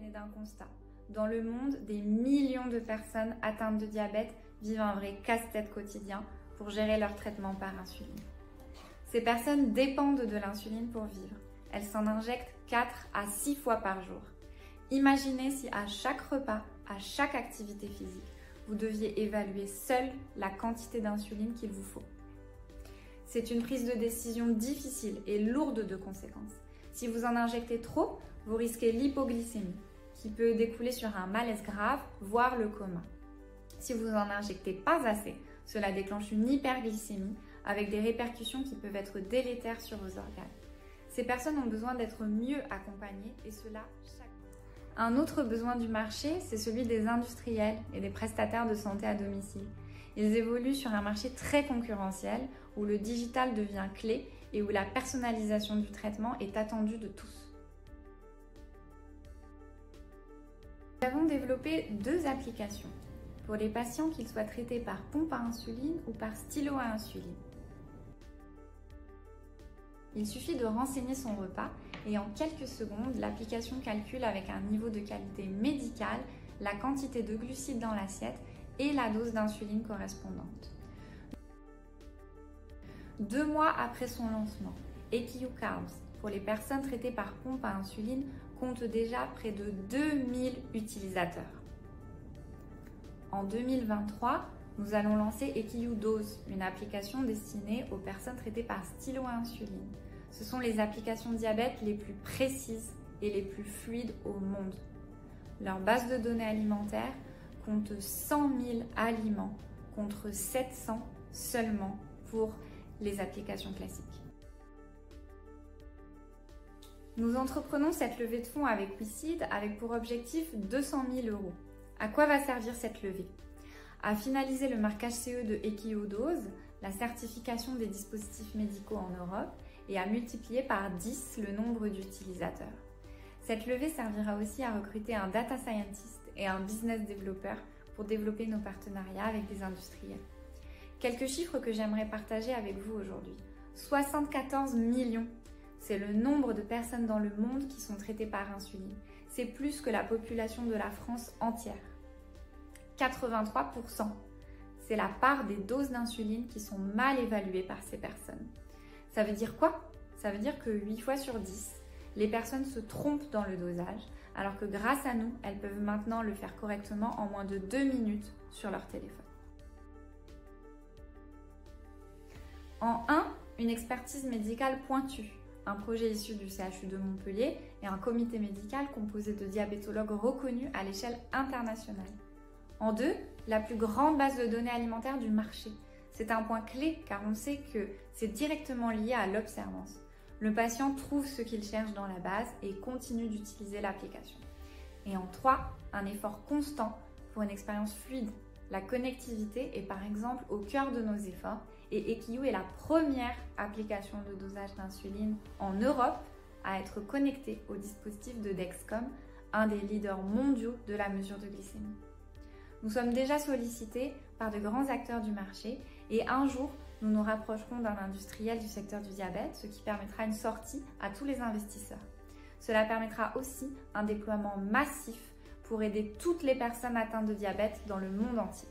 né d'un constat. Dans le monde, des millions de personnes atteintes de diabète vivent un vrai casse-tête quotidien pour gérer leur traitement par insuline. Ces personnes dépendent de l'insuline pour vivre. Elles s'en injectent 4 à 6 fois par jour. Imaginez si à chaque repas, à chaque activité physique, vous deviez évaluer seul la quantité d'insuline qu'il vous faut. C'est une prise de décision difficile et lourde de conséquences. Si vous en injectez trop, vous risquez l'hypoglycémie, qui peut découler sur un malaise grave, voire le coma. Si vous en injectez pas assez, cela déclenche une hyperglycémie avec des répercussions qui peuvent être délétères sur vos organes. Ces personnes ont besoin d'être mieux accompagnées et cela chaque jour. Un autre besoin du marché, c'est celui des industriels et des prestataires de santé à domicile. Ils évoluent sur un marché très concurrentiel où le digital devient clé et où la personnalisation du traitement est attendue de tous. Nous avons développé 2 applications pour les patients qu'ils soient traités par pompe à insuline ou par stylo à insuline. Il suffit de renseigner son repas et en quelques secondes, l'application calcule avec un niveau de qualité médicale la quantité de glucides dans l'assiette et la dose d'insuline correspondante. 2 mois après son lancement, EQ Carbs, pour les personnes traitées par pompe à insuline, compte déjà près de 2000 utilisateurs. En 2023, nous allons lancer EQ Dose, une application destinée aux personnes traitées par stylo à insuline. Ce sont les applications diabète les plus précises et les plus fluides au monde. Leur base de données alimentaires compte 100 000 aliments contre 700 seulement pour les applications classiques. Nous entreprenons cette levée de fonds avec WeSeed avec pour objectif 200 000 €. À quoi va servir cette levée? À finaliser le marquage CE de EQ Dose, la certification des dispositifs médicaux en Europe et à multiplier par 10 le nombre d'utilisateurs. Cette levée servira aussi à recruter un data scientist et un business developer pour développer nos partenariats avec des industriels. Quelques chiffres que j'aimerais partager avec vous aujourd'hui. 74 millions, c'est le nombre de personnes dans le monde qui sont traitées par insuline. C'est plus que la population de la France entière. 83%, c'est la part des doses d'insuline qui sont mal évaluées par ces personnes. Ça veut dire quoi? Ça veut dire que 8 fois sur 10, les personnes se trompent dans le dosage, alors que grâce à nous, elles peuvent maintenant le faire correctement en moins de 2 minutes sur leur téléphone. En 1, une expertise médicale pointue, un projet issu du CHU de Montpellier et un comité médical composé de diabétologues reconnus à l'échelle internationale. En 2, la plus grande base de données alimentaires du marché. C'est un point clé car on sait que c'est directement lié à l'observance. Le patient trouve ce qu'il cherche dans la base et continue d'utiliser l'application. Et en 3, un effort constant pour une expérience fluide. La connectivité est par exemple au cœur de nos efforts et EQ est la première application de dosage d'insuline en Europe à être connectée au dispositif de Dexcom, un des leaders mondiaux de la mesure de glycémie. Nous sommes déjà sollicités par de grands acteurs du marché et un jour, nous nous rapprocherons d'un industriel du secteur du diabète, ce qui permettra une sortie à tous les investisseurs. Cela permettra aussi un déploiement massif pour aider toutes les personnes atteintes de diabète dans le monde entier.